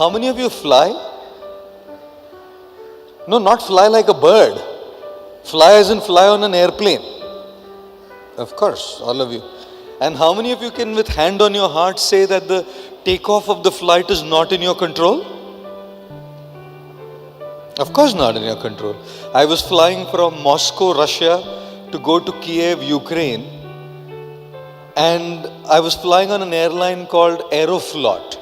How many of you fly? No, not fly like a bird. Fly as in fly on an airplane. Of course, all of you. And how many of you can with hand on your heart say that the takeoff of the flight is not in your control? Of course not in your control. I was flying from Moscow, Russia to go to Kiev, Ukraine. And I was flying on an airline called Aeroflot.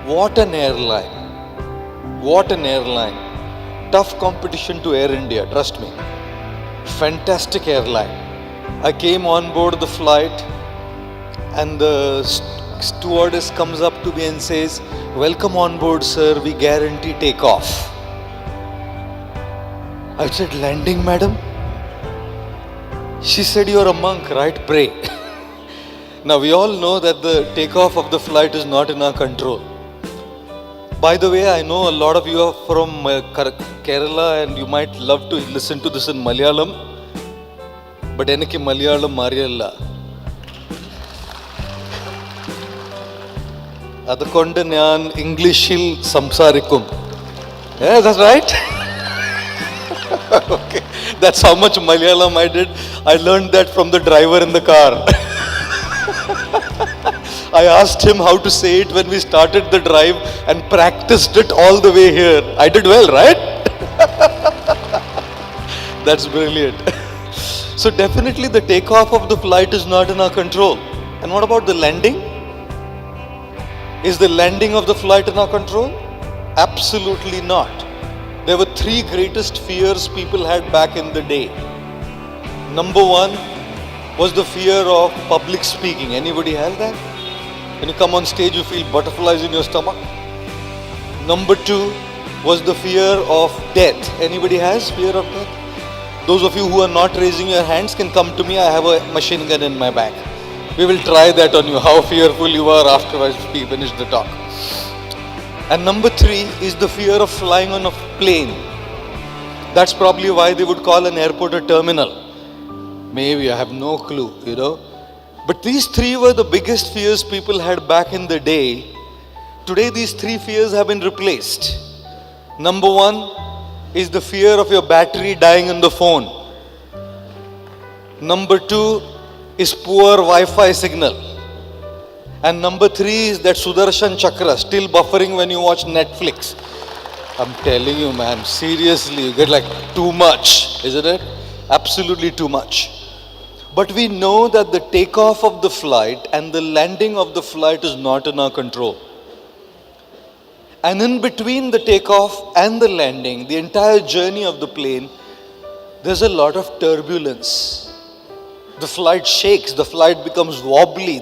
What an airline. What an airline. Tough competition to Air India, trust me. Fantastic airline. I came on board the flight and the stewardess comes up to me and says, "Welcome on board, sir, we guarantee takeoff." I said, "Landing, madam?" She said, "You're a monk, right? Pray." Now we all know that the takeoff of the flight is not in our control. By the way, I know a lot of you are from Kerala and you might love to listen to this in Malayalam. But enakku Malayalam mariyalla. Adukonde njan Englishil samsarikkum. Yeah, that's right. Okay, that's how much Malayalam I did. I learned that from the driver in the car. I asked him how to say it when we started the drive and practiced it all the way here. I did well, right? That's brilliant. So definitely the takeoff of the flight is not in our control. And what about the landing? Is the landing of the flight in our control? Absolutely not. There were three greatest fears people had back in the day. Number one was the fear of public speaking. Anybody have that? When you come on stage, you feel butterflies in your stomach. Number two was the fear of death. Anybody has fear of death? Those of you who are not raising your hands can come to me. I have a machine gun in my bag. We will try that on you, how fearful you are after I finish the talk. And number three is the fear of flying on a plane. That's probably why they would call an airport a terminal. Maybe, I have no clue, But these three were the biggest fears people had back in the day. Today these three fears have been replaced. Number one is the fear of your battery dying in the phone. Number two is poor Wi-Fi signal. And number three is that Sudarshan Chakra still buffering when you watch Netflix. I'm telling you, man, seriously, you get like too much, isn't it? Absolutely too much. But we know that the takeoff of the flight and the landing of the flight is not in our control. And in between the takeoff and the landing, the entire journey of the plane, there's a lot of turbulence. The flight shakes, the flight becomes wobbly,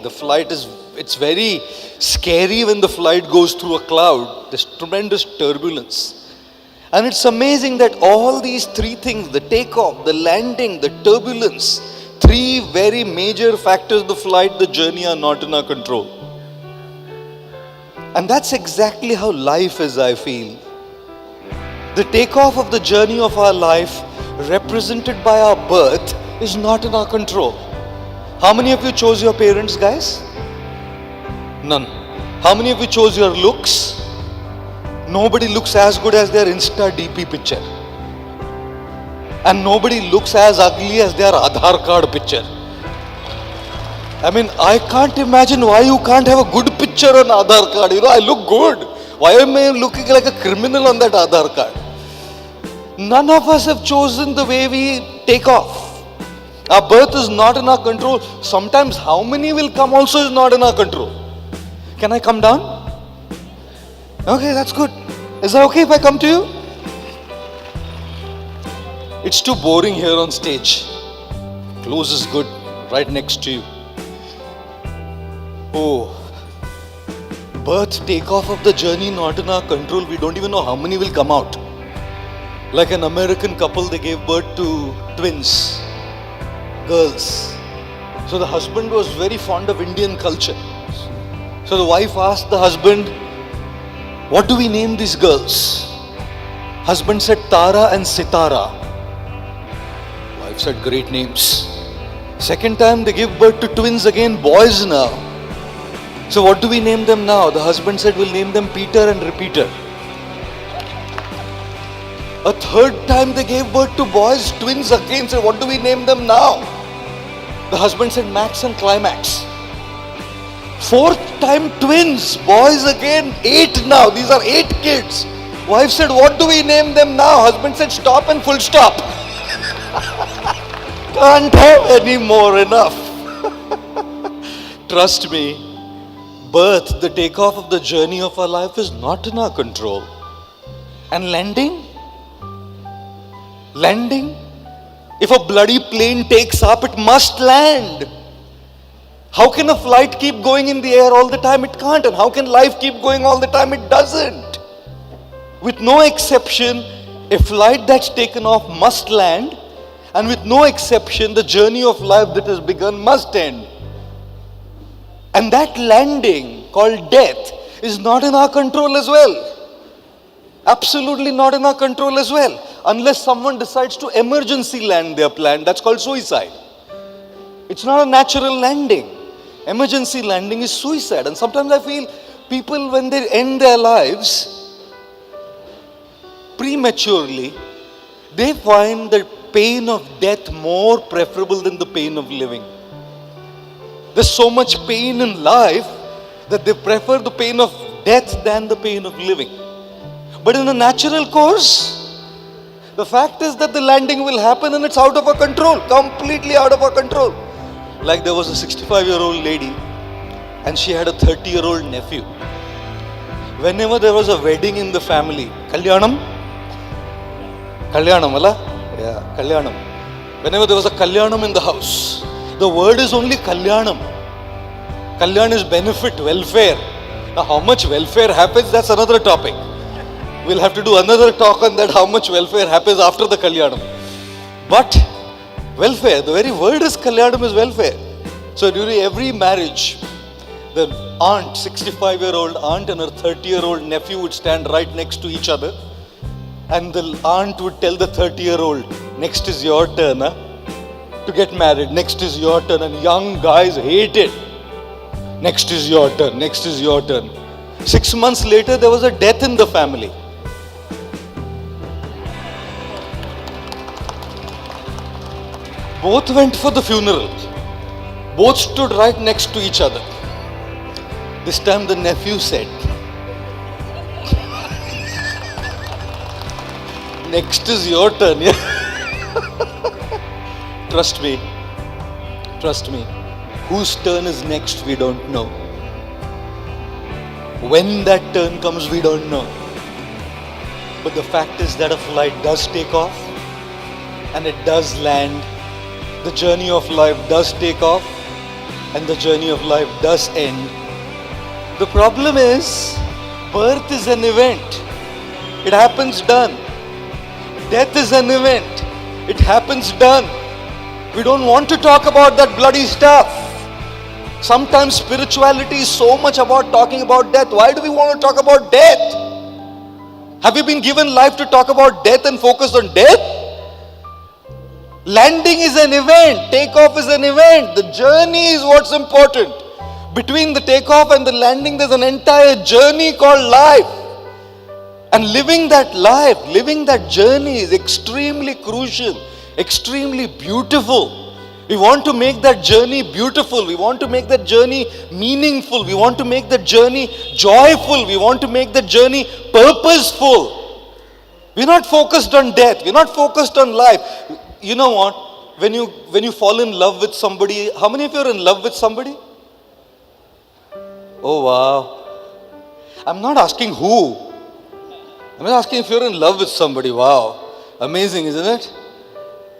it's very scary when the flight goes through a cloud. There's tremendous turbulence. And it's amazing that all these three things, the takeoff, the landing, the turbulence, three very major factors of the flight, the journey are not in our control. And that's exactly how life is, I feel. The takeoff of the journey of our life, represented by our birth, is not in our control. How many of you chose your parents, guys? None. How many of you chose your looks? Nobody looks as good as their Insta DP picture. And nobody looks as ugly as their Aadhaar card picture. I mean, I can't imagine why you can't have a good picture on Aadhaar card. I look good. Why am I looking like a criminal on that Aadhaar card? None of us have chosen the way we take off. Our birth is not in our control. Sometimes how many will come also is not in our control. Can I come down? Okay, that's good. Is that okay if I come to you? It's too boring here on stage. Close is good, right next to you. Oh, birth, takeoff of the journey not in our control. We don't even know how many will come out. Like an American couple, they gave birth to twins, girls. So the husband was very fond of Indian culture. So the wife asked the husband, "What do we name these girls?" Husband said, "Tara and Sitara." Wife said, "Great names." Second time they give birth to twins again, boys now. So what do we name them now? The husband said we'll name them Peter and Repeater. A third time they gave birth to boys, twins again. So what do we name them now? The husband said Max and Climax. Fourth time twins, boys again, 8 now. These are 8 kids. Wife said, what do we name them now? Husband said, stop and full stop. Can't have any more, enough. Trust me, birth, the takeoff of the journey of our life is not in our control. And landing? If a bloody plane takes up, it must land. How can a flight keep going in the air all the time? It can't. And how can life keep going all the time? It doesn't. With no exception, a flight that's taken off must land. And with no exception, the journey of life that has begun must end. And that landing, called death, is not in our control as well. Absolutely not in our control as well. Unless someone decides to emergency land their plan, that's called suicide. It's not a natural landing. Emergency landing is suicide. And sometimes I feel people, when they end their lives prematurely, they find the pain of death more preferable than the pain of living. There's so much pain in life that they prefer the pain of death than the pain of living. But in a natural course, the fact is that the landing will happen and it's out of our control, completely out of our control. Like there was a 65-year-old lady and she had a 30-year-old nephew. Whenever there was a wedding in the family, Kalyanam, ala? Yeah, Kalyanam. Whenever there was a Kalyanam in the house, the word is only Kalyanam. Kalyan is benefit, welfare. Now how much welfare happens, that's another topic. We'll have to do another talk on that, how much welfare happens after the Kalyanam. But welfare, the very word is Kalyanam, is welfare. So during every marriage, the aunt, 65-year-old aunt and her 30-year-old nephew would stand right next to each other. And the aunt would tell the 30-year-old, next is your turn, to get married. Next is your turn. And young guys hate it. Next is your turn. Next is your turn. 6 months later, there was a death in the family. Both went for the funeral. Both stood right next to each other. This time the nephew said, next is your turn. Trust me. Whose turn is next, we don't know. When that turn comes, we don't know. But the fact is that a flight does take off and it does land. The journey of life does take off and the journey of life does end. The problem is, birth is an event. It happens, done. Death is an event. It happens, done. We don't want to talk about that bloody stuff. Sometimes spirituality is so much about talking about death. Why do we want to talk about death? Have you been given life to talk about death and focus on death? Landing is an event. Takeoff is an event. The journey is what's important. Between the takeoff and the landing, there's an entire journey called life. And living that life, living that journey is extremely crucial, extremely beautiful. We want to make that journey beautiful. We want to make that journey meaningful. We want to make that journey joyful. We want to make that journey purposeful. We're not focused on death. We're not focused on life. You know what? When you fall in love with somebody, how many of you are in love with somebody? Oh wow. I'm not asking who. I'm just asking if you're in love with somebody. Wow. Amazing, isn't it?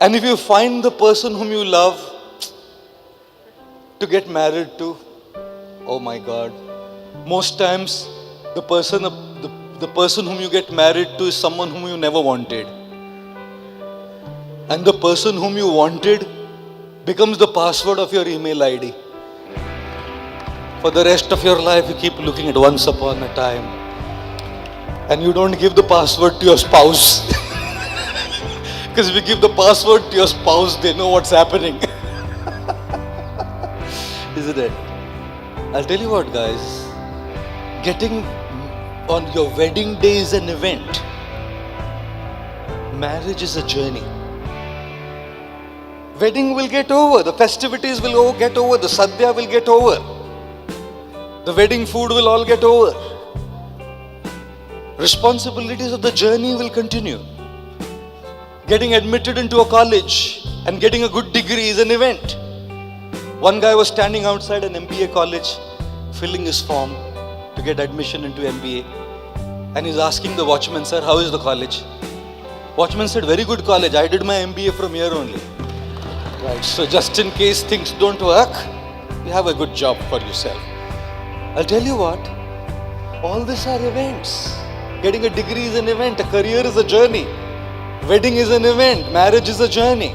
And if you find the person whom you love to get married to, oh my God. Most times, the person whom you get married to is someone whom you never wanted. And the person whom you wanted becomes the password of your email ID. For the rest of your life, you keep looking at once upon a time. And you don't give the password to your spouse. Because if you give the password to your spouse, they know what's happening. Isn't it? I'll tell you what, guys. Getting on your wedding day is an event. Marriage is a journey. Wedding will get over. The festivities will get over. The sadhya will get over. The wedding food will all get over. Responsibilities of the journey will continue. Getting admitted into a college and getting a good degree is an event. One guy was standing outside an MBA college filling his form to get admission into MBA, and he's asking the watchman, "Sir, how is the college?" Watchman said, "Very good college. I did my MBA from here only." Right, so just in case things don't work, you have a good job for yourself. I'll tell you what, all these are events. Getting a degree is an event, a career is a journey. Wedding is an event, marriage is a journey.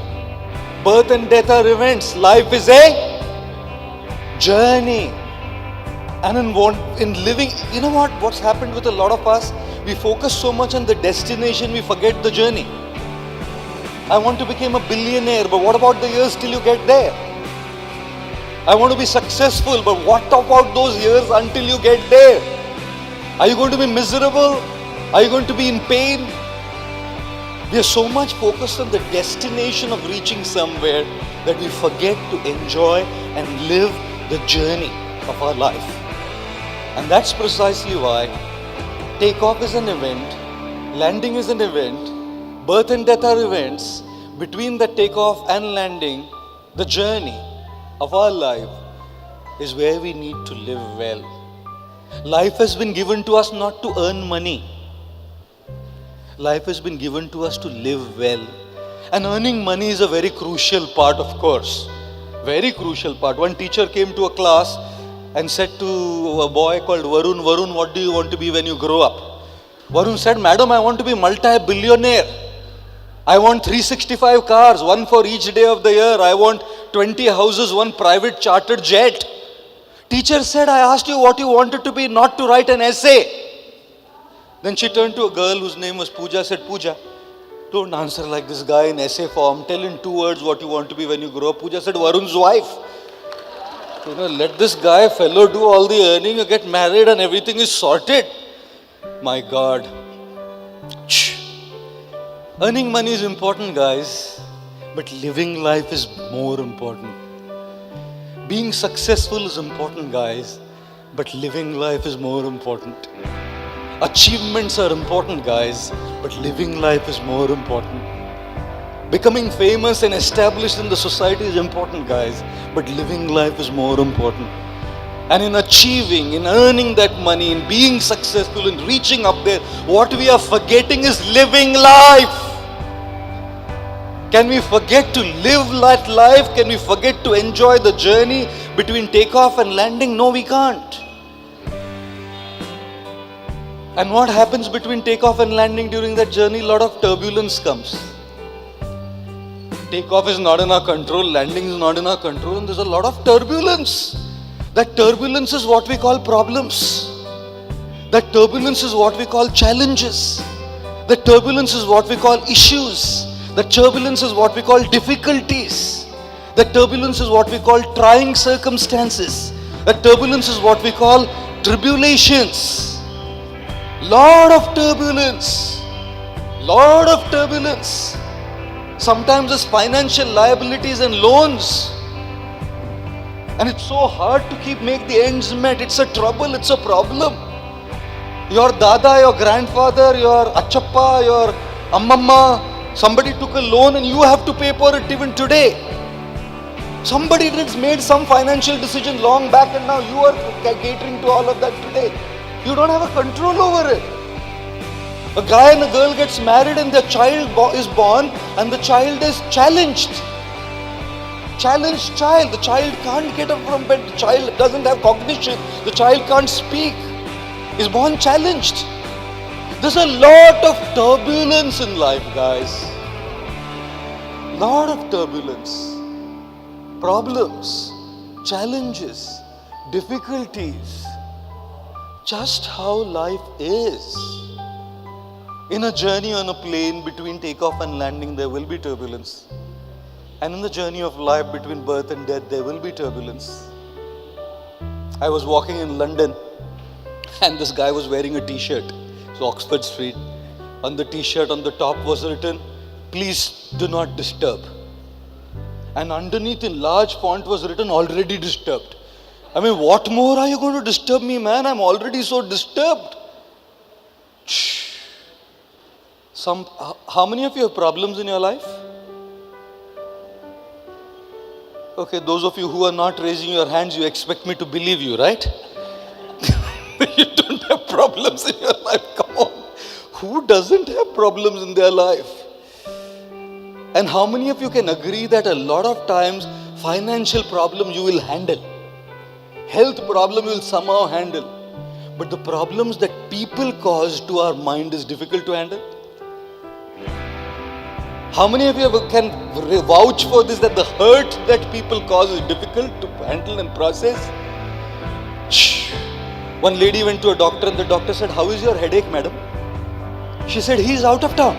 Birth and death are events, life is a journey. And in living, you know what's happened with a lot of us? We focus so much on the destination, we forget the journey. I want to become a billionaire, but what about the years till you get there? I want to be successful, but what about those years until you get there? Are you going to be miserable? Are you going to be in pain? We are so much focused on the destination of reaching somewhere that we forget to enjoy and live the journey of our life. And that's precisely why takeoff is an event, landing is an event, birth and death are events. Between the takeoff and landing, the journey of our life is where we need to live well. Life has been given to us not to earn money. Life has been given to us to live well. And earning money is a very crucial part, of course. Very crucial part. One teacher came to a class and said to a boy called Varun, "Varun, what do you want to be when you grow up?" Varun said, "Madam, I want to be multi-billionaire. I want 365 cars, one for each day of the year. I want 20 houses, one private chartered jet." Teacher said, "I asked you what you wanted to be, not to write an essay." Then she turned to a girl whose name was Pooja, said, "Pooja, don't answer like this guy in essay form. Tell in 2 words what you want to be when you grow up." Pooja said, "Varun's wife." Let this guy, fellow, do all the earning, you get married and everything is sorted. My God. Earning money is important, guys, but living life is more important. Being successful is important, guys, but living life is more important. Achievements are important, guys, but living life is more important. Becoming famous and established in the society is important, guys, but living life is more important. And in achieving, in earning that money, in being successful, in reaching up there, what we are forgetting is living life. Can we forget to live that life? Can we forget to enjoy the journey between takeoff and landing? No, we can't. And what happens between takeoff and landing during that journey? A lot of turbulence comes. Takeoff is not in our control, landing is not in our control, and there's a lot of turbulence. That turbulence is what we call problems. That turbulence is what we call challenges. That turbulence is what we call issues. That turbulence is what we call difficulties. That turbulence is what we call trying circumstances. That turbulence is what we call tribulations. Lot of turbulence. Lot of turbulence. Sometimes it's financial liabilities and loans. And it's so hard to make the ends met. It's a trouble, it's a problem. Your dada, your grandfather, your achappa, your ammamma, somebody took a loan and you have to pay for it even today. Somebody has made some financial decision long back and now you are catering to all of that today. You don't have a control over it. A guy and a girl gets married and their child is born and the child is challenged. Challenged child. The child can't get up from bed. The child doesn't have cognition. The child can't speak. Is born challenged. There's a lot of turbulence in life, guys. Lot of turbulence. Problems, challenges, difficulties. Just how life is. In a journey on a plane between takeoff and landing, there will be turbulence. And in the journey of life between birth and death, there will be turbulence. I was walking in London and this guy was wearing a t-shirt. So Oxford Street. On the t-shirt on the top was written, "Please do not disturb." And underneath in large font was written, "Already disturbed." I mean, what more are you going to disturb me, man? I'm already so disturbed. How many of you have problems in your life? Okay, those of you who are not raising your hands, you expect me to believe you, right? You don't have problems in your life. Come on. Who doesn't have problems in their life? And how many of you can agree that a lot of times financial problem you will handle, health problem you will somehow handle, but the problems that people cause to our mind is difficult to handle? How many of you can vouch for this, that the hurt that people cause is difficult to handle and process? One lady went to a doctor and the doctor said, "How is your headache, madam?" She said, "He's out of town."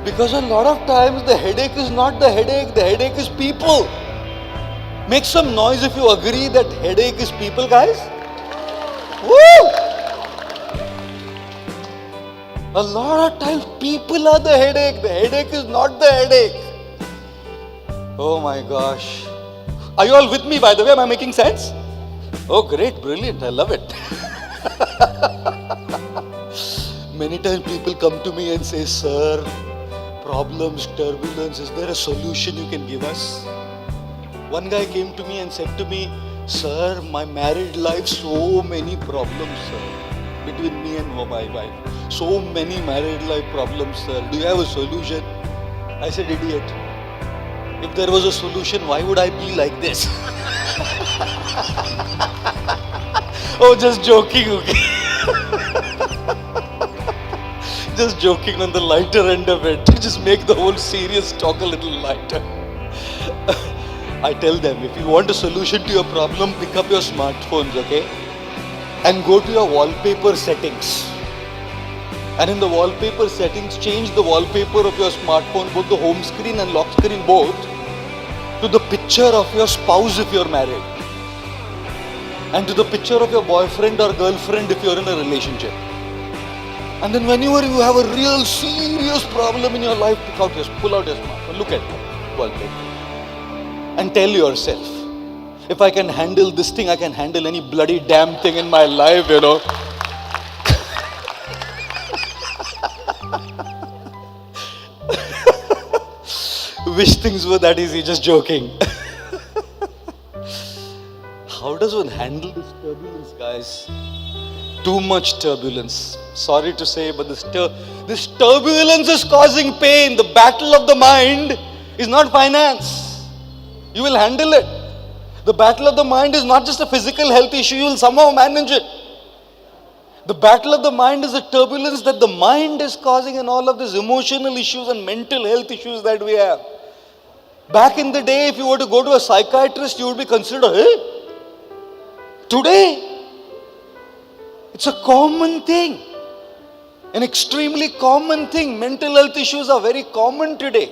Because a lot of times the headache is not the headache is people. Make some noise if you agree that headache is people, guys. Woo! A lot of times people are the headache is not the headache. Oh my gosh. Are you all with me, by the way? Am I making sense? Oh great, brilliant, I love it. Many times people come to me and say, "Sir, problems, turbulence, is there a solution you can give us?" One guy came to me and said to me, "Sir, my married life, so many problems, sir, between me and my wife. So many married life problems, sir. Do you have a solution?" I said, "Idiot. If there was a solution, why would I be like this?" Oh, just joking, okay? Just joking on the lighter end of it. Just make the whole serious talk a little lighter. I tell them, if you want a solution to your problem, pick up your smartphones, okay? And go to your wallpaper settings. And in the wallpaper settings, change the wallpaper of your smartphone, both the home screen and lock screen both, to the picture of your spouse if you're married. And to the picture of your boyfriend or girlfriend if you're in a relationship. And then whenever you have a real serious problem in your life, pull out your smartphone, look at the wallpaper. And tell yourself, if I can handle this thing, I can handle any bloody damn thing in my life, you know. Wish things were that easy, just joking. How does one handle this turbulence, guys? Too much turbulence. Sorry to say, but this turbulence is causing pain. The battle of the mind is not finance. You will handle it. The battle of the mind is not just a physical health issue. You will somehow manage it. The battle of the mind is the turbulence that the mind is causing and all of these emotional issues and mental health issues that we have. Back in the day, if you were to go to a psychiatrist, you would be considered, "Hey?" Today, it's a common thing. An extremely common thing. Mental health issues are very common today.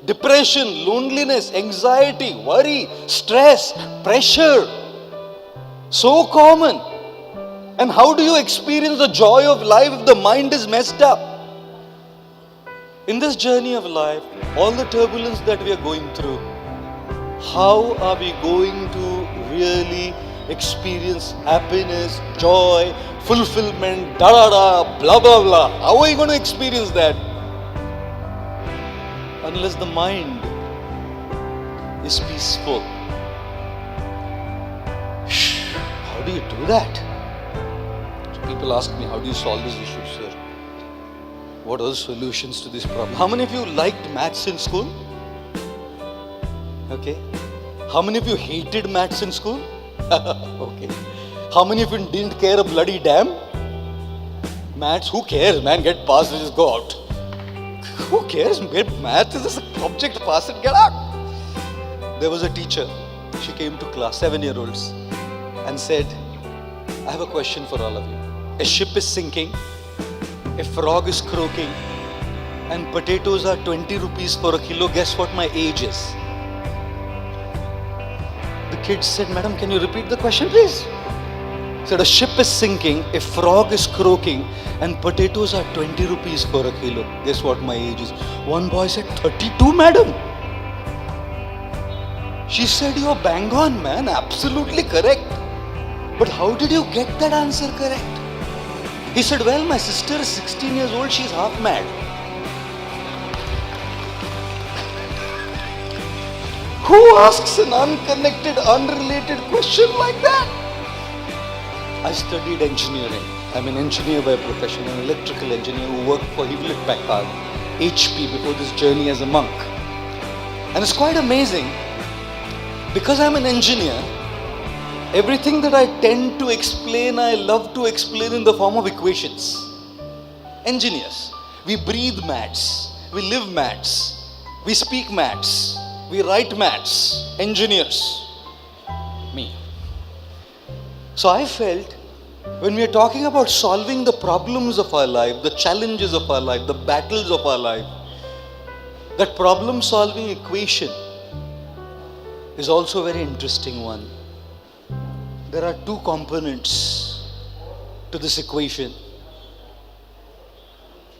Depression, loneliness, anxiety, worry, stress, pressure. So common. And how do you experience the joy of life if the mind is messed up? In this journey of life, all the turbulence that we are going through, how are we going to really experience happiness, joy, fulfillment, blah, blah, blah? How are you going to experience that? Unless the mind is peaceful. How do you do that? So people ask me, how do you solve this issue, sir? What are the solutions to this problem? How many of you liked maths in school? Okay. How many of you hated maths in school? Okay. How many of you didn't care a bloody damn? Maths, who cares, man? Get past it, just go out. Who cares? Math is just a object, pass it, get out. There was a teacher. She came to class, 7-year-olds, and said, "I have a question for all of you. A ship is sinking, a frog is croaking, and potatoes are 20 rupees for a kilo. Guess what my age is?" kid said, "Madam, can you repeat the question, please?" Said, "A ship is sinking, a frog is croaking, and potatoes are 20 rupees for a kilo." Guess what my age is? One boy said, "32, madam." She said, "You're bang on, man, absolutely correct. But how did you get that answer correct?" He said, "Well, my sister is 16 years old, she's half mad." Who asks an unconnected, unrelated question like that? I studied engineering. I'm an engineer by profession, an electrical engineer who worked for Hewlett Packard, HP, before this journey as a monk. And it's quite amazing, because I'm an engineer, everything that I tend to explain, I love to explain in the form of equations. Engineers, we breathe maths, we live maths, we speak maths, we write maths. Engineers, me. So I felt, when we are talking about solving the problems of our life, the challenges of our life, the battles of our life, that problem solving equation is also a very interesting one. There are two components to this equation,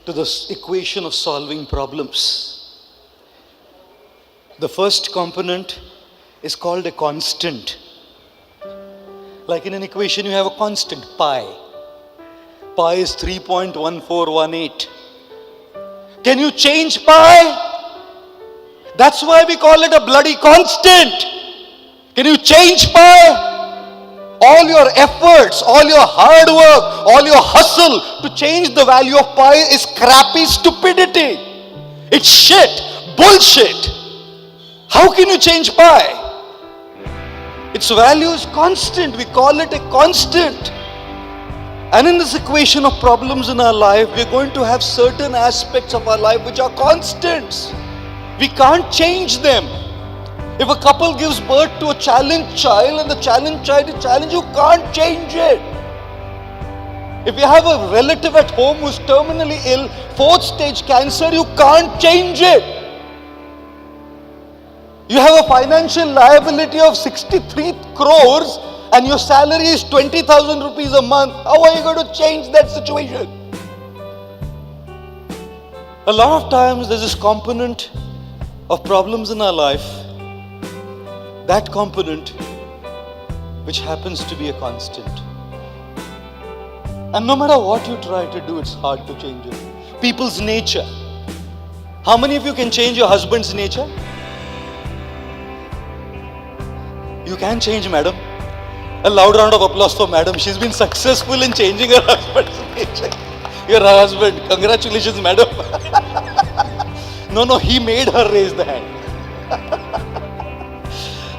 to this equation of solving problems. The first component is called a constant. Like in an equation, you have a constant, pi. Pi is 3.1418. Can you change pi? That's why we call it a bloody constant. Can you change pi? All your efforts, all your hard work, all your hustle to change the value of pi is crappy stupidity. It's shit, bullshit. How can you change pi? Its value is constant. We call it a constant. And in this equation of problems in our life, we're going to have certain aspects of our life which are constants. We can't change them. If a couple gives birth to a challenged child and the challenged child is challenged, you can't change it. If you have a relative at home who's terminally ill, 4th stage cancer, you can't change it. You have a financial liability of 63 crores and your salary is 20,000 rupees a month. How are you going to change that situation? A lot of times there's this component of problems in our life, that component which happens to be a constant. And no matter what you try to do, it's hard to change it. People's nature. How many of you can change your husband's nature? You can change, madam. A loud round of applause for madam. She's been successful in changing her husband's nature. Your husband, congratulations, madam. No, he made her raise the hand.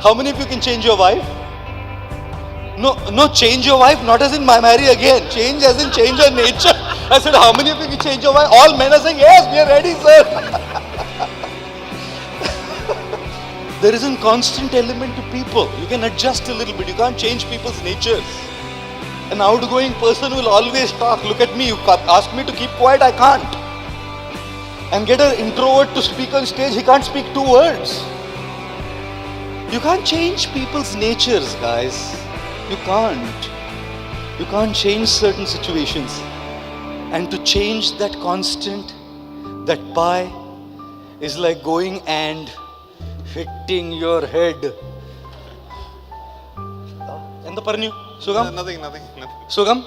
How many of you can change your wife? No, change your wife, not as in marry again. Change as in change her nature. I said, how many of you can change your wife? All men are saying, yes, we are ready, sir. There is a constant element to people. You can adjust a little bit. You can't change people's natures. An outgoing person will always talk. Look at me. You ask me to keep quiet. I can't. And get an introvert to speak on stage. He can't speak 2 words. You can't change people's natures, guys. You can't. You can't change certain situations. And to change that constant, that pi, is like going and hitting your head. And the parnu? Sugam? Nothing. Sugam?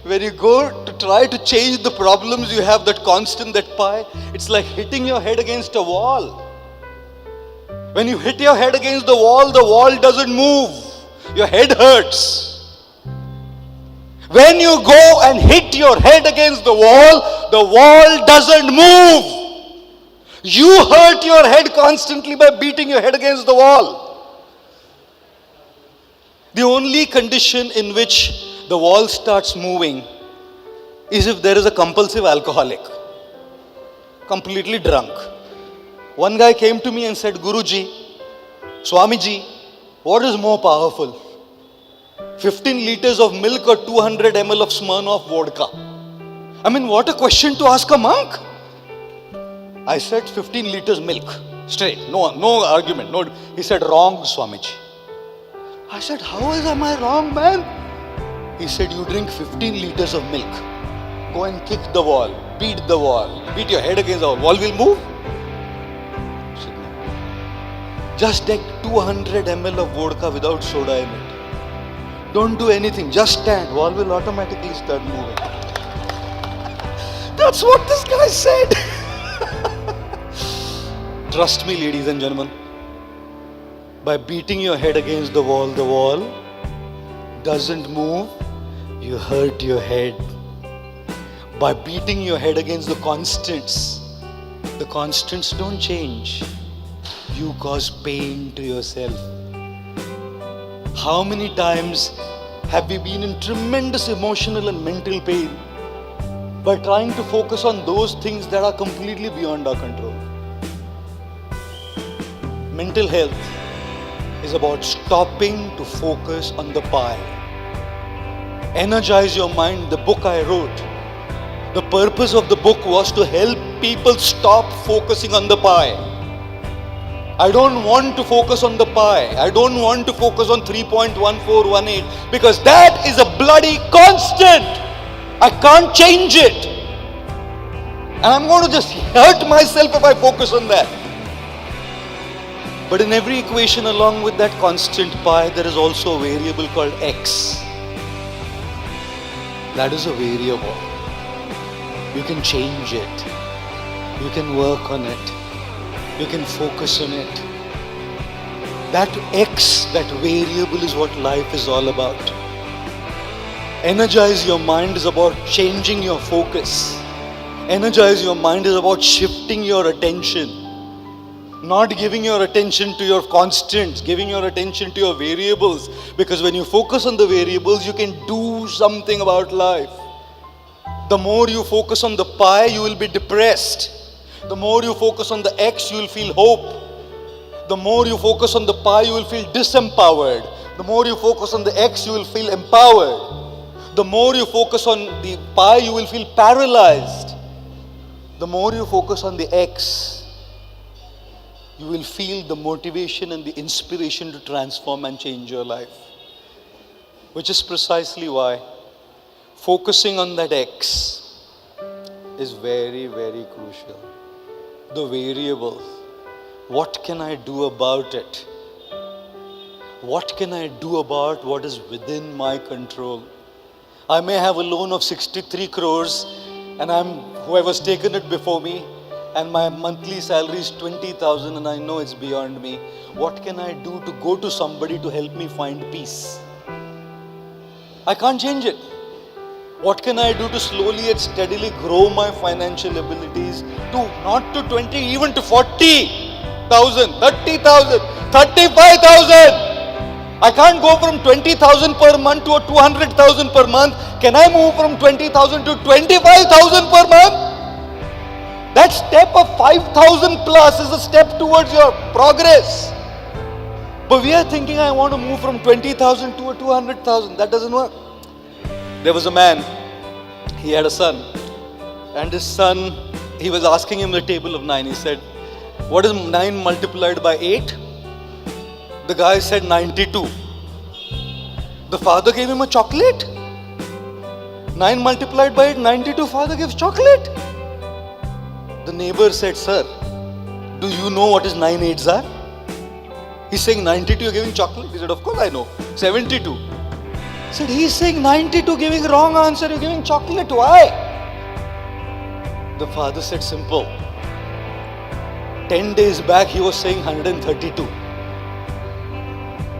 When you go to try to change the problems, you have that constant, that pi. It's like hitting your head against a wall. When you hit your head against the wall doesn't move. Your head hurts. When you go and hit your head against the wall doesn't move. You hurt your head constantly by beating your head against the wall. The only condition in which the wall starts moving is if there is a compulsive alcoholic, completely drunk. One guy came to me and said, Guruji, Swamiji, what is more powerful? 15 liters of milk or 200 ml of Smirnoff vodka? I mean, what a question to ask a monk. I said 15 liters milk. Straight. No argument. No. He said, wrong, Swamiji. I said, how am I wrong, man? He said, you drink 15 liters of milk. Go and kick the wall. Beat the wall. Beat your head against the wall. Wall will move? I said, no. Just take 200 ml of vodka without soda in it. Don't do anything. Just stand. Wall will automatically start moving. That's what this guy said. Trust me, ladies and gentlemen. By beating your head against the wall doesn't move. You hurt your head. By beating your head against the constants don't change. You cause pain to yourself. How many times have we been in tremendous emotional and mental pain by trying to focus on those things that are completely beyond our control? Mental health is about stopping to focus on the pie. Energize your mind, the book I wrote. The purpose of the book was to help people stop focusing on the pie. I don't want to focus on the pie. I don't want to focus on 3.1418 because that is a bloody constant. I can't change it. And I'm going to just hurt myself if I focus on that. But in every equation along with that constant pi, there is also a variable called x. That is a variable. You can change it. You can work on it. You can focus on it. That x, that variable is what life is all about. Energize your mind is about changing your focus. Energize your mind is about shifting your attention. Not giving your attention to your constants, giving your attention to your variables. Because when you focus on the variables, you can do something about life. The more you focus on the pie, you will be depressed. The more you focus on the X, you will feel hope. The more you focus on the pie, you will feel disempowered. The more you focus on the X, you will feel empowered. The more you focus on the pie, you will feel paralyzed. The more you focus on the X, you will feel the motivation and the inspiration to transform and change your life. Which is precisely why focusing on that X is very, very crucial. The variable. What can I do about it? What can I do about what is within my control? I may have a loan of 63 crores and whoever's taken it before me, and my monthly salary is 20,000 and I know it's beyond me. What can I do to go to somebody to help me find peace? I can't change it. What can I do to slowly and steadily grow my financial abilities to not to 20, even to 40,000, 30,000, 35,000? I can't go from 20,000 per month to 200,000 per month. Can I move from 20,000 to 25,000 per month? That step of 5,000 plus is a step towards your progress. But we are thinking, I want to move from 20,000 to 200,000. That doesn't work. There was a man, he had a son. And his son, he was asking him the table of 9. He said, what is 9 multiplied by 8? The guy said 92. The father gave him a chocolate. 9 multiplied by 8, 92. Father gives chocolate. The neighbor said, sir, do you know what is 9 8s are? He's saying 92, you're giving chocolate. He said, of course I know. 72. He said, he's saying 92, giving wrong answer, you're giving chocolate. Why? The father said, simple. 10 days back he was saying 132.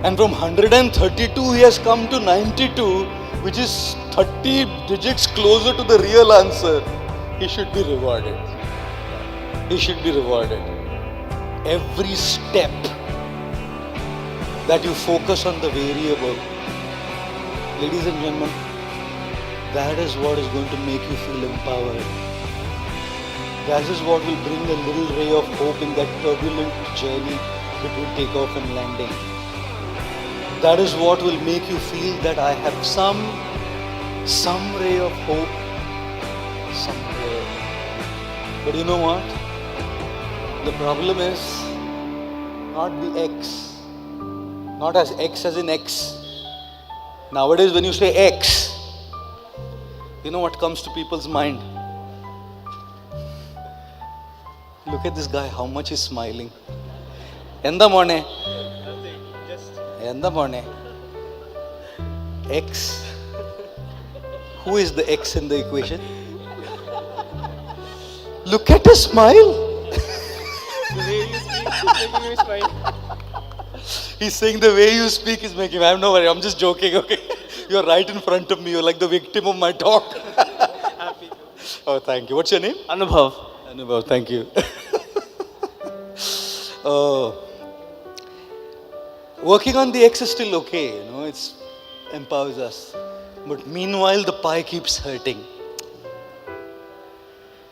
And from 132 he has come to 92, which is 30 digits closer to the real answer. He should be rewarded. He should be rewarded. Every step that you focus on the variable, ladies and gentlemen, that is what is going to make you feel empowered. That is what will bring a little ray of hope in that turbulent journey between takeoff and landing. That is what will make you feel that I have some ray of hope somewhere. But you know what? The problem is, not the X. Not as X as in X. Nowadays when you say X, you know what comes to people's mind? Look at this guy, how much he's smiling. Enda morne. Enda morne. X. Who is the X in the equation? Look at his smile. The way you speak is making me smile. He's saying the way you speak is making me. I'm no worry, I'm just joking, okay? You're right in front of me. You're like the victim of my talk. Happy to. Oh, thank you. What's your name? Anubhav. Anubhav, thank you. Oh. Working on the X is still okay, you know, it empowers us. But meanwhile, the pie keeps hurting.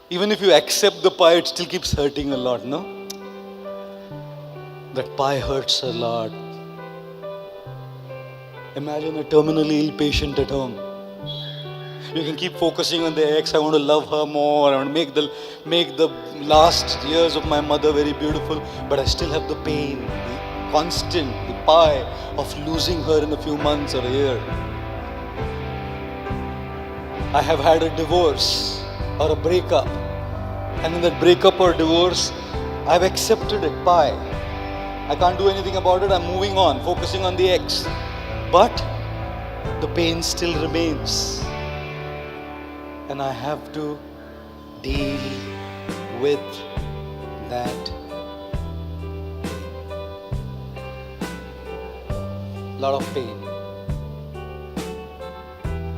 Even if you accept the pie, it still keeps hurting a lot, no? That pie hurts a lot. Imagine a terminally ill patient at home. You can keep focusing on the X. I want to love her more. I want to make the last years of my mother very beautiful. But I still have the pain, the constant, the pie of losing her in a few months or a year. I have had a divorce or a breakup. And in that breakup or divorce, I've accepted it, pie. I can't do anything about it. I'm moving on, focusing on the X. But the pain still remains. And I have to deal with that. Lot of pain.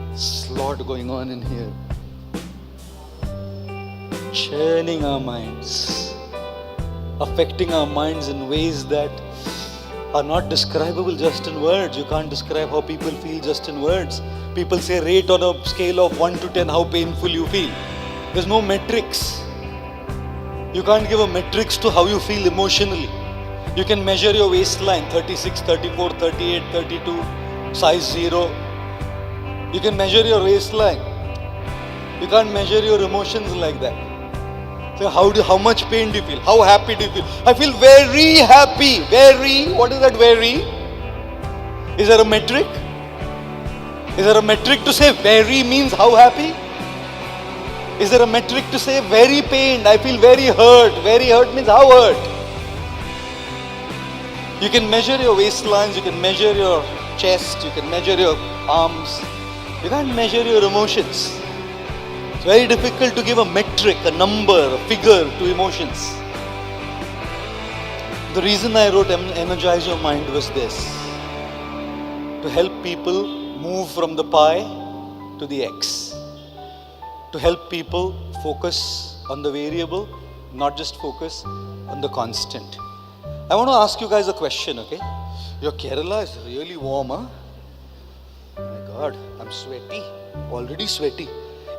There's a lot going on in here. Churning our minds, affecting our minds in ways that are not describable just in words. You can't describe how people feel just in words. People say rate on a scale of 1 to 10 how painful you feel. There's no metrics. You can't give a metrics to how you feel emotionally. You can measure your waistline 36, 34, 38, 32, size 0. You can measure your waistline. You can't measure your emotions like that. So how much pain do you feel? How happy do you feel? I feel very happy. Very. What is that very? Is there a metric? Is there a metric to say very means how happy? Is there a metric to say very pained? I feel very hurt. Very hurt means how hurt? You can measure your waistlines. You can measure your chest. You can measure your arms. You can't measure your emotions. It's very difficult to give a metric, a number, a figure to emotions. The reason I wrote Energize Your Mind was this. To help people move from the pie to the X. To help people focus on the variable, not just focus on the constant. I want to ask you guys a question, okay? Your Kerala is really warm, huh? Oh my God, I'm sweaty. Already sweaty.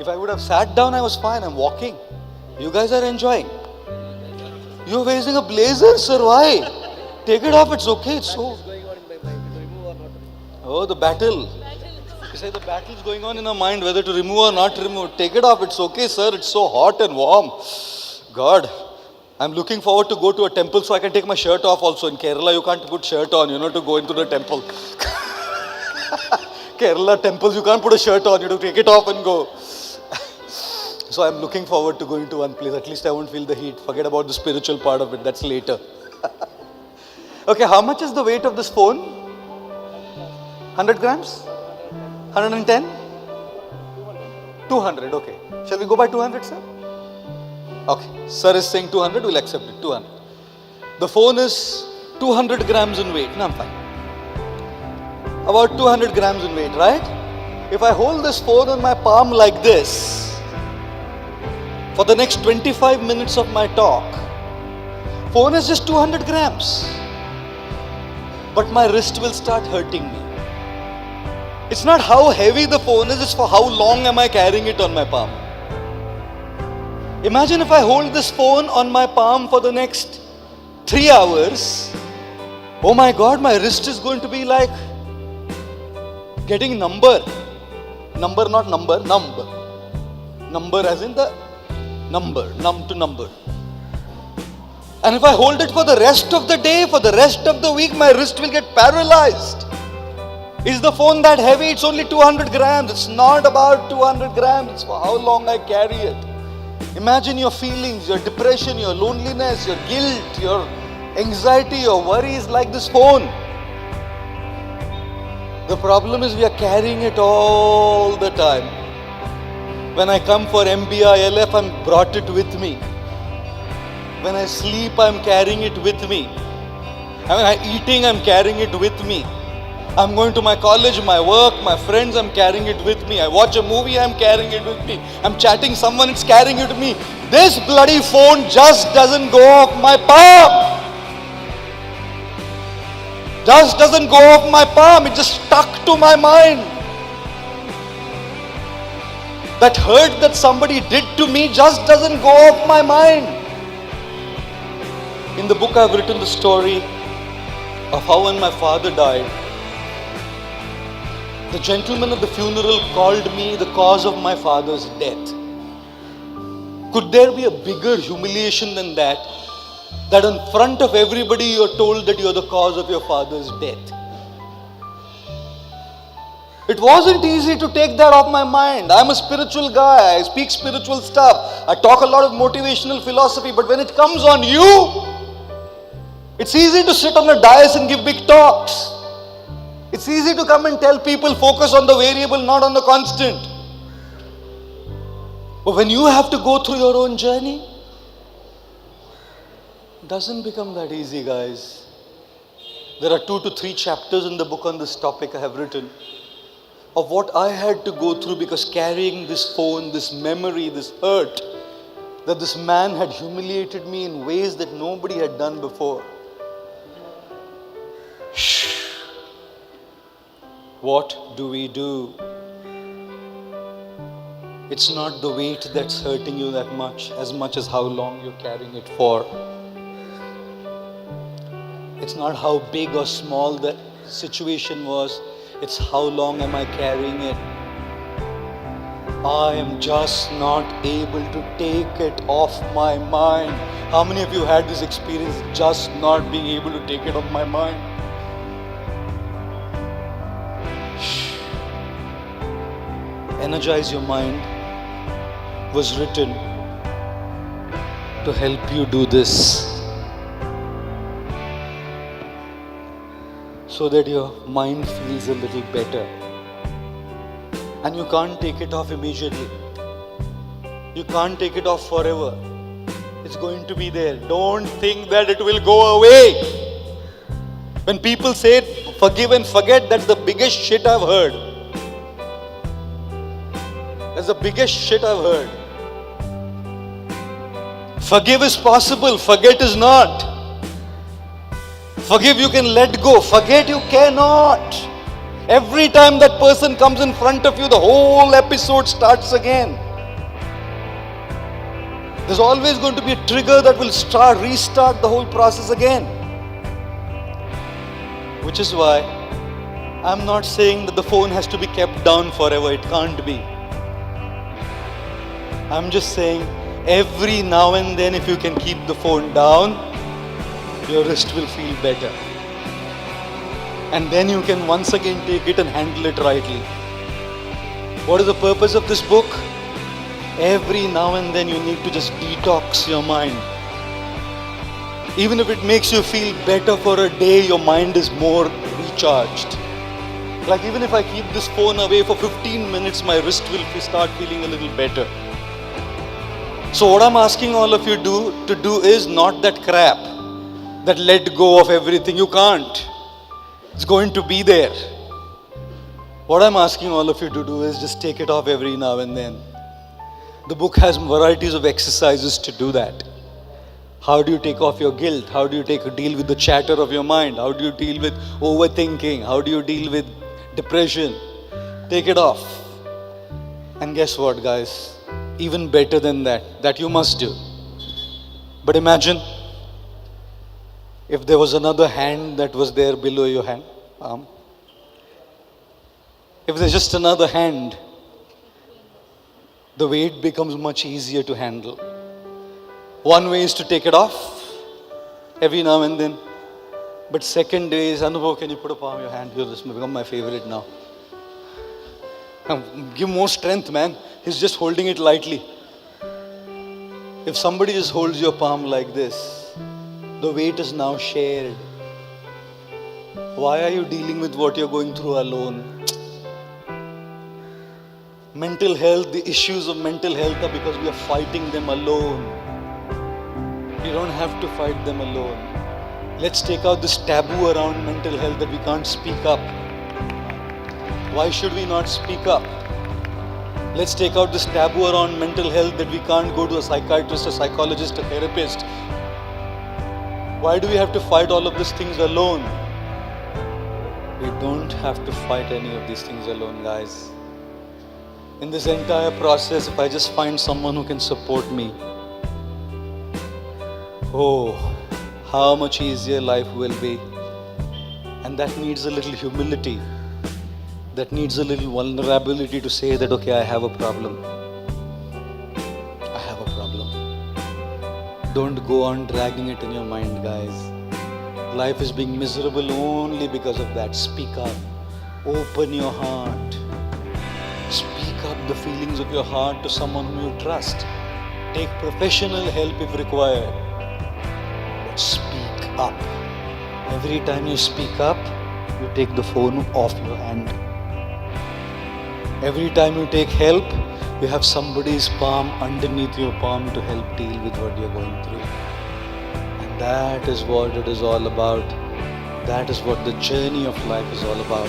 If I would have sat down, I was fine. I'm walking. You guys are enjoying. You're wearing a blazer, sir. Why? Take it off. It's okay. It's so. Oh, the battle. You say the battle is going on in our mind whether to remove or not remove. Take it off. It's okay, sir. It's so hot and warm. God, I'm looking forward to go to a temple so I can take my shirt off also. In Kerala, you can't put shirt on, to go into the temple. Kerala temples, you can't put a shirt on. You have to take it off and go. So I'm looking forward to going to one place. At least I won't feel the heat. Forget about the spiritual part of it. That's later. Okay, how much is the weight of this phone? 100 grams? 110? 200, okay. Shall we go by 200, sir? Okay, sir is saying 200, we'll accept it, 200. The phone is 200 grams in weight. No, I'm fine. About 200 grams in weight, right? If I hold this phone on my palm like this, for the next 25 minutes of my talk, phone is just 200 grams. But my wrist will start hurting me. It's not how heavy the phone is, it's for how long am I carrying it on my palm. Imagine if I hold this phone on my palm for the next 3 hours. Oh my God, my wrist is going to be like getting number. Number, not number, numb. Number as in the number, numb to number. And if I hold it for the rest of the day, for the rest of the week, my wrist will get paralyzed. Is the phone that heavy? It's only 200 grams. It's not about 200 grams. It's for how long I carry it. Imagine your feelings, your depression, your loneliness, your guilt, your anxiety, your worries like this phone. The problem is we are carrying it all the time. When I come for MBI, LF, I'm brought it with me. When I sleep, I'm carrying it with me. When I'm eating, I'm carrying it with me. I'm going to my college, my work, my friends, I'm carrying it with me. I watch a movie, I'm carrying it with me. I'm chatting someone, it's carrying it with me. This bloody phone just doesn't go off my palm. Just doesn't go off my palm. It just stuck to my mind. That hurt that somebody did to me just doesn't go off my mind. In the book, I've written the story of how when my father died, the gentleman at the funeral called me the cause of my father's death. Could there be a bigger humiliation than that? That in front of everybody you're told that you're the cause of your father's death. It wasn't easy to take that off my mind. I'm a spiritual guy. I speak spiritual stuff. I talk a lot of motivational philosophy. But when it comes on you, it's easy to sit on a dais and give big talks. It's easy to come and tell people focus on the variable, not on the constant. But when you have to go through your own journey, it doesn't become that easy, guys. There are 2 to 3 chapters in the book on this topic I have written of what I had to go through because carrying this phone, this memory, this hurt, that this man had humiliated me in ways that nobody had done before. What do we do? It's not the weight that's hurting you that much as how long you're carrying it for. It's not how big or small the situation was. It's how long am I carrying it. I am just not able to take it off my mind. How many of you had this experience, just not being able to take it off my mind? Energize Your Mind was written to help you do this, so that your mind feels a little better. And you can't take it off immediately. You can't take it off forever. It's going to be there. Don't think that it will go away. When people say forgive and forget, that's the biggest shit I've heard. That's the biggest shit I've heard. Forgive is possible, forget is not. Forgive, you can let go. Forget, you cannot. Every time that person comes in front of you, the whole episode starts again. There's always going to be a trigger that will restart the whole process again. Which is why I'm not saying that the phone has to be kept down forever. It can't be. I'm just saying every now and then, if you can keep the phone down, your wrist will feel better. And then you can once again take it and handle it rightly. What is the purpose of this book? Every now and then you need to just detox your mind. Even if it makes you feel better for a day, your mind is more recharged. Like even if I keep this phone away for 15 minutes, my wrist will start feeling a little better. So what I'm asking all of you to do is not that crap, that let go of everything. You can't. It's going to be there. What I'm asking all of you to do is just take it off every now and then. The book has varieties of exercises to do that. How do you take off your guilt? How do you deal with the chatter of your mind? How do you deal with overthinking? How do you deal with depression? Take it off. And guess what, guys? Even better than that you must do. But imagine if there was another hand that was there below your hand, arm. If there's just another hand, the weight becomes much easier to handle. One way is to take it off. every now and then. But second day is, Anubhav, can you put a palm on your hand? Here, this has become my favorite now. Give more strength, man. He's just holding it lightly. If somebody just holds your palm like this, the weight is now shared. Why are you dealing with what you're going through alone? Mental health, the issues of mental health are because we are fighting them alone. You don't have to fight them alone. Let's take out this taboo around mental health that we can't speak up. Why should we not speak up? Let's take out this taboo around mental health that we can't go to a psychiatrist, a psychologist, a therapist. Why do we have to fight all of these things alone? We don't have to fight any of these things alone, guys. In this entire process, if I just find someone who can support me, oh, how much easier life will be. And that needs a little humility. That needs a little vulnerability to say that, okay, I have a problem. I have a problem. Don't go on dragging it in your mind, guys. Life is being miserable only because of that. Speak up. Open your heart. Speak up the feelings of your heart to someone whom you trust. Take professional help if required. But speak up. Every time you speak up, you take the phone off your hand. Every time you take help, you have somebody's palm underneath your palm to help deal with what you're going through. And that is what it is all about. That is what the journey of life is all about.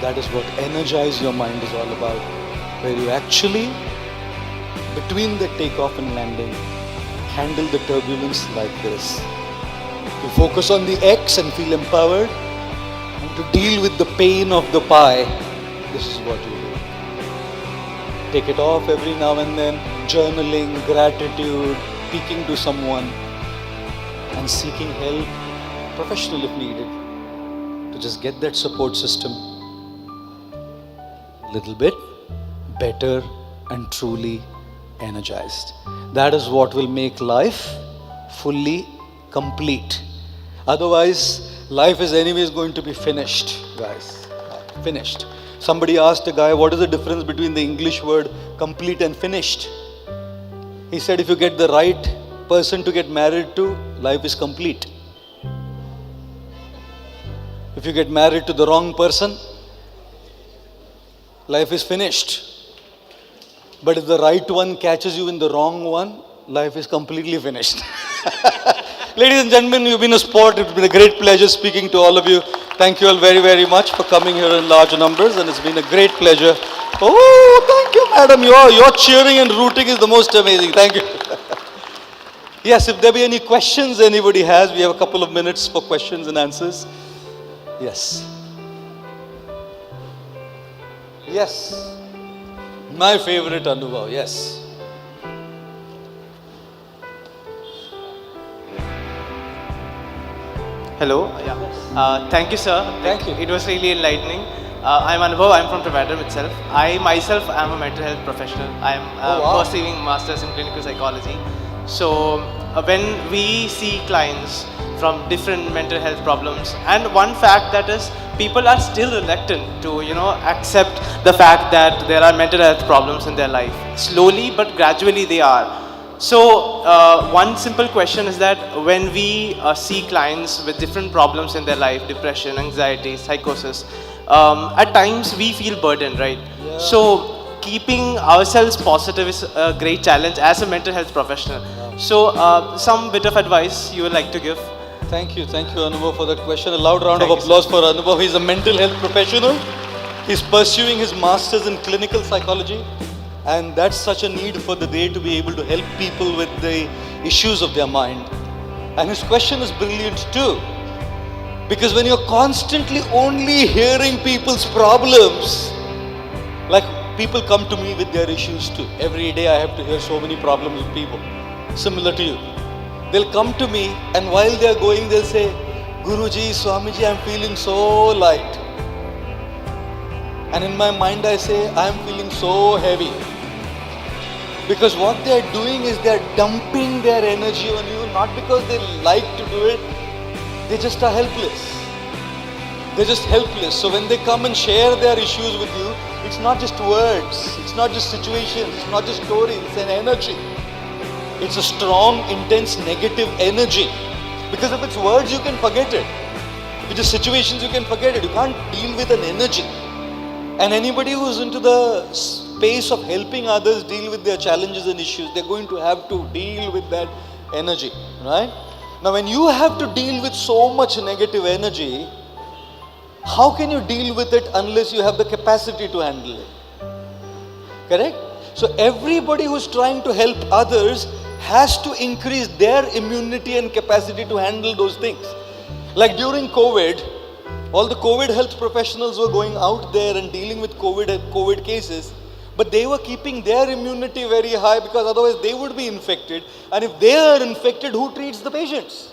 That is what energize your mind is all about. Where you actually, between the takeoff and landing, handle the turbulence like this. You focus on the X and feel empowered. And to deal with the pain of the pie, this is what you do. Take it off every now and then, journaling, gratitude, speaking to someone, and seeking help, professional if needed, to just get that support system a little bit better and truly energized. That is what will make life fully complete. Otherwise, life is anyways going to be finished, guys. Finished. Somebody asked a guy, what is the difference between the English word complete and finished? He said, if you get the right person to get married to, life is complete. If you get married to the wrong person, life is finished. But if the right one catches you in the wrong one, life is completely finished. Ladies and gentlemen, you've been a sport. It's been a great pleasure speaking to all of you. Thank you all very, very much for coming here in large numbers, and it's been a great pleasure. Oh, thank you, madam. Your cheering and rooting is the most amazing. Thank you. Yes, if there be any questions anybody has, we have a couple of minutes for questions and answers. Yes. Yes. My favorite Anubhav, yes. Hello. Thank you, sir. Thank you. It was really enlightening. I'm Anubhav. I'm from Trivandrum itself. I myself am a mental health professional. I'm pursuing masters in clinical psychology. So when we see clients from different mental health problems, and one fact that is, people are still reluctant to accept the fact that there are mental health problems in their life. Slowly but gradually they are. So one simple question is that when we see clients with different problems in their life, depression, anxiety, psychosis, at times we feel burdened, right? Yeah. So keeping ourselves positive is a great challenge as a mental health professional. Yeah. So some bit of advice you would like to give? Thank you Anubhav for that question. A loud round Thank of you, applause for Anubhav. He's a mental health professional. He's pursuing his masters in clinical psychology. And that's such a need for the day to be able to help people with the issues of their mind. And his question is brilliant too. Because when you're constantly only hearing people's problems, like people come to me with their issues too. Every day I have to hear so many problems with people, similar to you. They'll come to me, and while they're going, they'll say, Guruji, Swamiji, I'm feeling so light. And in my mind I say, I'm feeling so heavy. Because what they're doing is they're dumping their energy on you, not because they like to do it, They just are helpless. They're just helpless. So when they come and share their issues with you, it's not just words, it's not just situations, it's not just stories, it's an energy. It's a strong, intense, negative energy. Because if it's words, you can forget it. If it's situations, you can forget it. You can't deal with an energy. And anybody who's into the space of helping others deal with their challenges and issues, they're going to have to deal with that energy, right? Now, when you have to deal with so much negative energy, how can you deal with it unless you have the capacity to handle it? Correct? So everybody who's trying to help others has to increase their immunity and capacity to handle those things. Like during COVID, all the COVID health professionals were going out there and dealing with COVID cases, but they were keeping their immunity very high because otherwise they would be infected. And if they are infected, who treats the patients?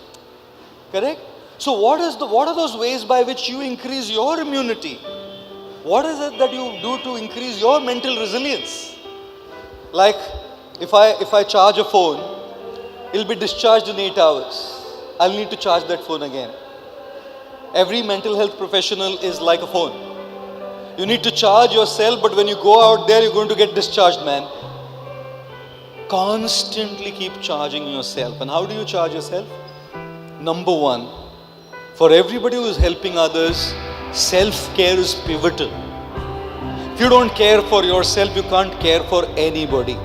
Correct? So what are those ways by which you increase your immunity? What is it that you do to increase your mental resilience? Like if I charge a phone, it'll be discharged in 8 hours. I'll need to charge that phone again. Every mental health professional is like a phone. You need to charge yourself, but when you go out there, you're going to get discharged, man. Constantly keep charging yourself. And how do you charge yourself? Number one, for everybody who is helping others, self-care is pivotal. If you don't care for yourself, you can't care for anybody.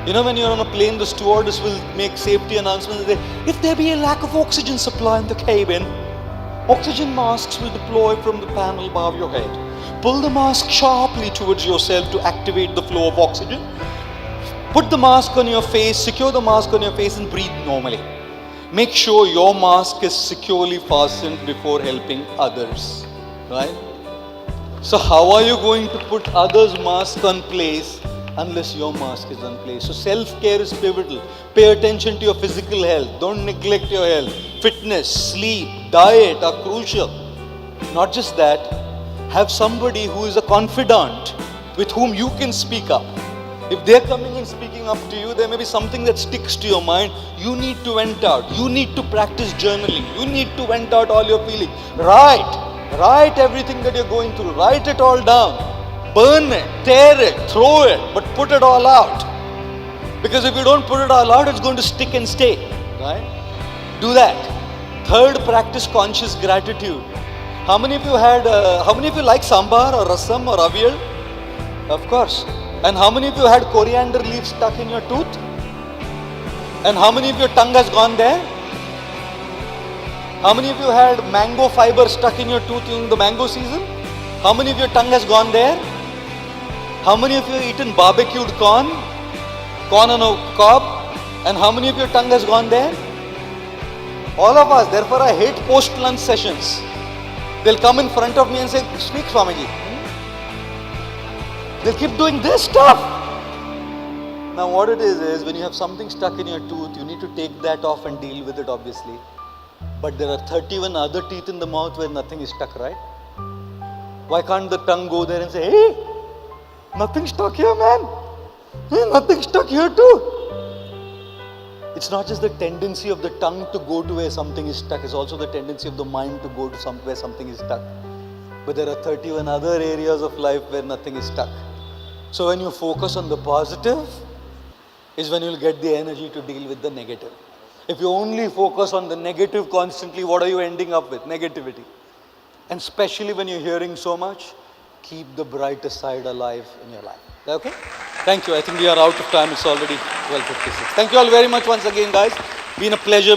You know, when you're on a plane, the stewardess will make safety announcements. They say, if there be a lack of oxygen supply in the cabin, oxygen masks will deploy from the panel above your head. Pull the mask sharply towards yourself to activate the flow of oxygen. Put the mask on your face, secure the mask on your face and breathe normally. Make sure your mask is securely fastened before helping others. Right? So how are you going to put others' mask on place unless your mask is on place? So self-care is pivotal. Pay attention to your physical health. Don't neglect your health. Fitness, sleep, diet are crucial. Not just that, have somebody who is a confidant with whom you can speak up. If they're coming and speaking up to you, there may be something that sticks to your mind. You need to vent out. You need to practice journaling. You need to vent out all your feelings. Write everything that you're going through. Write it all down. Burn it, tear it, throw it, but put it all out. Because if you don't put it all out, it's going to stick and stay. Right? Do that. Third, practice conscious gratitude. How many of you like sambar or rasam or avial? Of course. And how many of you had coriander leaves stuck in your tooth? And how many of your tongue has gone there? How many of you had mango fiber stuck in your tooth in the mango season? How many of your tongue has gone there? How many of you have eaten barbecued corn on a cob? And how many of your tongue has gone there? All of us. Therefore, I hate post-lunch sessions. They'll come in front of me and say, speak Swamiji. They'll keep doing this stuff. Now what it is when you have something stuck in your tooth, you need to take that off and deal with it, obviously. But there are 31 other teeth in the mouth where nothing is stuck, right? Why can't the tongue go there and say, hey, nothing stuck here, man. Hey, nothing stuck here too. It's not just the tendency of the tongue to go to where something is stuck, it's also the tendency of the mind to go to where something is stuck. But there are 31 other areas of life where nothing is stuck. So when you focus on the positive, is when you'll get the energy to deal with the negative. If you only focus on the negative constantly, what are you ending up with? Negativity. And especially when you're hearing so much, keep the brighter side alive in your life. Okay? Thank you. I think we are out of time. It's already 12:56. Thank you all very much once again, guys. Been a pleasure.